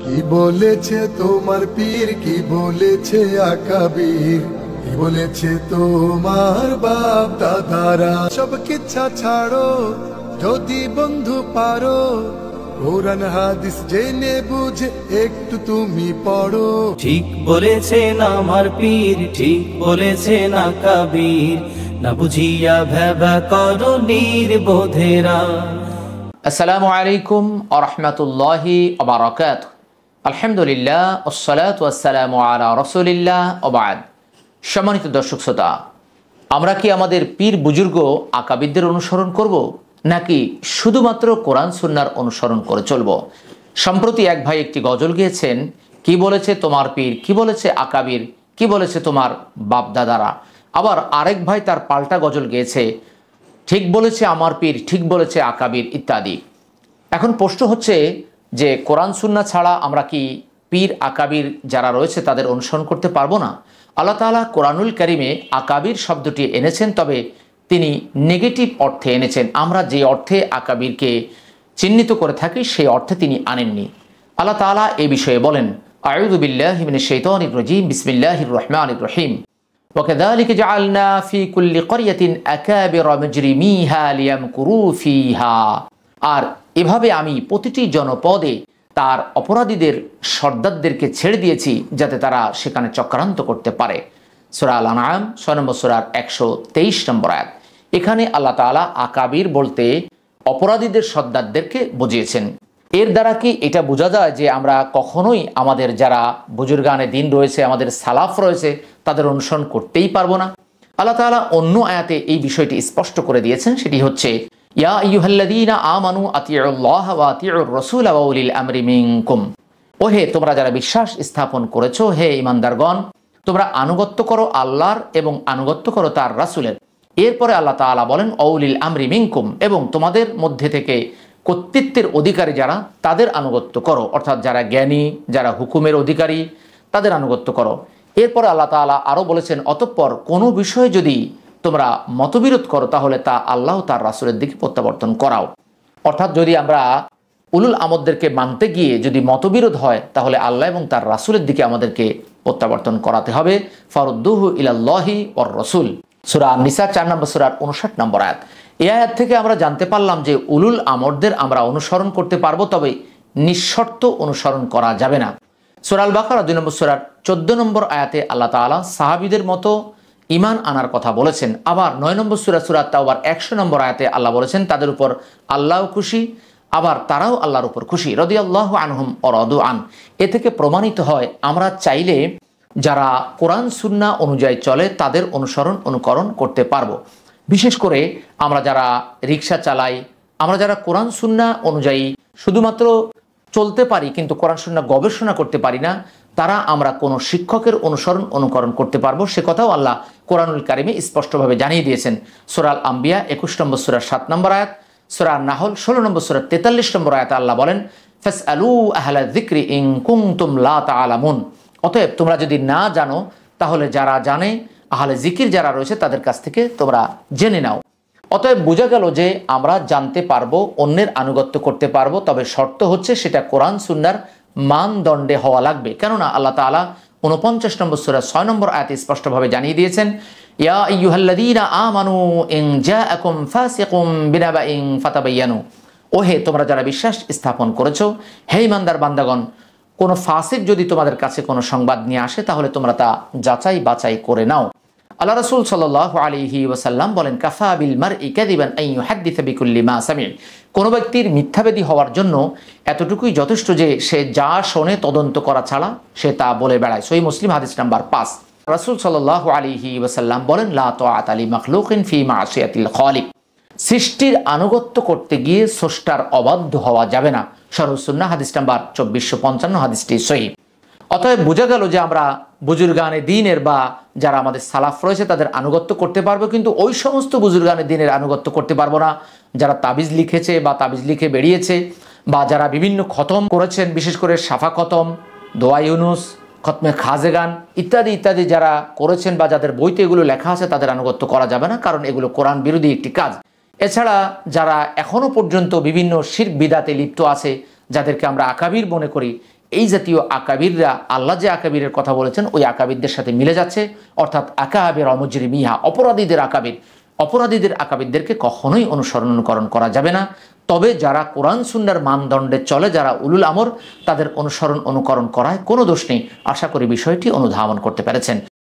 কি বলেছে তোমার পীর, কি বলেছে আকাবির, কি বলেছে তোমার বাপ দাদারা। সব কিচ্ছা ছাড়ো যদি বন্ধু পারো, কোরআন হাদিস জেনে বুঝে একটু তুমি পড়ো। ঠিক বলেছেন আমার পীর, ঠিক বলেছেন আকাবির, না বুঝিয়া ভেবা করো নির্বোধেরা। আসসালামু আলাইকুম ওয়া রাহমাতুল্লাহি ওয়া বারাকাতুহু। আলহামদুলিল্লাহ ওয়াসসালাতু ওয়াসসালামু আলা রাসূলিল্লাহ ওয়া বা'দ। সম্মানিত দর্শক শ্রোতা, আমরা কি আমাদের পীর বুজুর্গ আকাবিরদের অনুসরণ করব, নাকি শুধুমাত্র কোরআন সুন্নাহর অনুসরণ করে চলব? সম্প্রতি এক ভাই একটি গজল গেয়েছেন, কি বলেছে তোমার পীর, কি বলেছে আকাবির, কি বলেছে তোমার বাপ দাদারা। আবার আরেক ভাই তার পাল্টা গজল গেয়েছে, ঠিক বলেছে আমার পীর, ঠিক বলেছে আকাবির ইত্যাদি। এখন প্রশ্ন হচ্ছে যে কোরআন সুন্নাহ ছাড়া আমরা কি পীর আকাবির যারা রয়েছে তাদের অনুসরণ করতে পারবো না? আল্লাহ তাআলা কোরআনুল কারিমে আকাবির শব্দটি এনেছেন, তবে তিনি নেগেটিভ অর্থে এনেছেন। আমরা যে অর্থে আকাবিরকে চিহ্নিত করে থাকি সেই অর্থে তিনি আনেননি। আল্লাহ তাআলা এই বিষয়ে বলেন, আউযু বিল্লাহি মিনাশ শাইতানির রাজীম, বিসমিল্লাহির রহমানির রহিম। وكذلك جعلنا في كل قرية أكابر مجرميها ليمكروا فيها। আর এভাবে আমি প্রতিটি জনপদে তার অপরাধীদের সর্দারদেরকে ছেড়ে দিয়েছি যাতে তারা সেখানে চক্রান্ত করতে পারে। সূরা আল-আনআম ৬ নম্বর সূরার ১২৩ নম্বর আয়াত। এখানে আল্লাহ তাআলা আকাবির বলতে অপরাধীদের সর্দারদেরকে বুঝিয়েছেন। এর দ্বারা কি এটা বোঝা যায় যে আমরা কখনোই আমাদের যারা বুজুর্গানে দিন রয়েছে, আমাদের সালাফ রয়েছে, তাদের অনুসরণ করতেই পারবো না? আল্লাহ তাআলা অন্য আয়াতে এই বিষয়টি স্পষ্ট করে দিয়েছেন, সেটি হচ্ছে ইয়া আইয়ুহাল্লাযীনা আমানু আতিউল্লাহ ওয়া আতিউর রাসূল ওয়া উলিল আমরি মিনকুম। ওহে তোমরা যারা বিশ্বাস স্থাপন করেছো, হে ঈমানদারগণ, তোমরা আনুগত্য করো আল্লাহর এবং আনুগত্য করো তার রাসূলের। এরপরে আল্লাহ তাআলা বলেন উলিল আমরি মিনকুম, এবং তোমাদের মধ্যে থেকে কর্তৃত্বের অধিকারী যারা, তাদের আনুগত্য করো, অর্থাৎ যারা জ্ঞানী, যারা হুকুমের অধিকারী, তাদের আনুগত্য করো। এরপর আল্লাহ তাআলা আরও বলেছেন, অতঃপর কোনো বিষয়ে যদি তোমরা মতবিরোধ করো তাহলে তা আল্লাহ তার রাসূলের দিকে প্রত্যাবর্তন করাও। অর্থাৎ যদি আমরা উলুল আমরদেরকে মানতে গিয়ে যদি মতবিরোধ হয় তাহলে আল্লাহ এবং তার রাসূলের দিকে আমাদেরকে প্রত্যাবর্তন করাতে হবে। ফারুদ্দুহু ইলাল্লাহি ওয়ার রাসূল, সূরা আন-নিসা ৪ নম্বর সূরার ৫৯ নম্বর আয়াত। এই আয়াত থেকে আমরা জানতে পারলাম যে উলুল আমরদের আমরা অনুসরণ করতে পারবো, তবে নিঃশর্ত অনুসরণ করা যাবে না। সূরা আল বাকারা ২ নম্বর সূরার ১৪ নম্বর আয়াতে আল্লাহ তাআলা সাহাবীদের মতো ঈমান আনার কথা বলেছেন। আবার ৯ নম্বর সূরা সূরা তাওবার ১০০ নম্বর আয়াতে আল্লাহ বলেছেন তাদের উপর আল্লাহও খুশি, আবার তারাও আল্লাহর উপর খুশি। রাদিয়াল্লাহু আনহুম ওয়া রাদু আন। এ থেকে প্রমাণিত হয় আমরা চাইলে যারা কোরআন সুন্নাহ অনুযায়ী চলে তাদের অনুকরণ করতে পারবো। বিশেষ করে আমরা যারা রিক্সা চালাই, আমরা যারা কোরআন সুন্নাহ অনুযায়ী শুধুমাত্র চলতে পারি কিন্তু কোরআন সুন্নাহ গবেষণা করতে পারি না, তারা আমরা কোনো শিক্ষকের অনুকরণ করতে পারবো। সে কথাও আল্লাহ কোরআনুল কারিমে স্পষ্টভাবে জানিয়ে দিয়েছেন। সূরা আল আম্বিয়া ২১ নম্বর সূরার ৭ নম্বর আয়াত, সূরা আন-নাহল ১৬ নম্বর সূরার ৪৩ নম্বর আয়াতে আল্লাহ বলেন, ফাসআলু আহলা যিকরি ইন কুনতুম লা তা'লামুন। অতএব তোমরা যদি না জানো তাহলে যারা জানে, আহলে জিকির যারা রয়েছে তাদের কাছ থেকে তোমরা জেনে নাও। অতএব বোঝা গেল যে আমরা জানতে পারবো, অন্যের আনুগত্য করতে পারবো, তবে শর্ত হচ্ছে সেটা কোরআন সুন্নাহর মানদণ্ডে হওয়া লাগবে। কেননা আল্লাহ তাআলা ৪৯ নম্বর সূরা ৬ নম্বর আয়াতে স্পষ্টভাবে জানিয়ে দিয়েছেন, ইয়া আইয়ুহাল্লাযীনা আমানু ইন জাআকুম ফাসিকুম বিনাবাইন ফাতাবায়ানু। ওহে তোমরা যারা বিশ্বাস স্থাপন করেছো, হে ঈমানদার বান্দাগণ, কোনো ফাসিক যদি তোমাদের কাছে কোনো সংবাদ নিয়ে আসে তাহলে তোমরা তা যাচাই বাছাই করে নাও। আল্লাহ রাসূল সাল্লাল্লাহু আলাইহি ওয়াসাল্লাম বলেন, কাফা বিল মারই কাযিবান আন ইউহাদ্দিসা বিকুল্লি মা সামি। কোনো ব্যক্তির মিথ্যাবাদী হওয়ার জন্য এতটুকুই যথেষ্ট যে সে যা শোনে তদন্ত করা ছাড়া সে তা বলে বেড়ায়। সহিহ মুসলিম হাদিস নাম্বার ৫। রাসূল সাল্লাল্লাহু আলাইহি ওয়াসাল্লাম বলেন, লা তাআতা লি মাখলুকিন ফি মা'সিয়াতিল খালিক। সৃষ্টির আনুগত্য করতে গিয়ে স্রষ্টার অবাধ্য হওয়া যাবে না। শরহ সুন্নাহ হাদিস নাম্বার ২৪৫৫, হাদিসটি সহিহ। অতএব বোঝা গেল যে আমরা বুজুর্গানে দ্বীনের বা যারা আমাদের সালাফ রয়েছে তাদের আনুগত্য করতে পারবো, কিন্তু ওই সমস্ত বুজুর্গানে দ্বীনের আনুগত্য করতে পারবো না যারা তাবিজ লিখেছে বা তাবিজ লিখে বেরিয়েছে, বা যারা বিভিন্ন খতম করেছেন, বিশেষ করে সাফা খতম, দোয়া ইউনুস, খতমে খাজেগান ইত্যাদি ইত্যাদি যারা করেছেন বা যাদের বইতে এগুলো লেখা আছে তাদের আনুগত্য করা যাবে না, কারণ এগুলো কোরআন বিরোধী একটি কাজ। এছাড়া যারা এখনো পর্যন্ত বিভিন্ন শিরক বিদাতে লিপ্ত আছে, যাদেরকে আমরা আকাবির মনে করি, এই জাতীয় আকাবিররা আল্লাহ যে আকাবিরের কথা বলেছেন ওই আকাবিরদের সাথে মিলে যাচ্ছে, অর্থাৎ আকাবির মুজরিমিহা, অপরাধীদের আকাবির, অপরাধীদের আকাবিরদেরকে কখনোই অনুকরণ করা যাবে না। তবে যারা কোরআন সুন্নাহর মানদণ্ডে চলে, যারা উলুল আমর, তাদের অনুকরণ করায় কোনো দোষ নেই। আশা করি বিষয়টি অনুধাবন করতে পেরেছেন।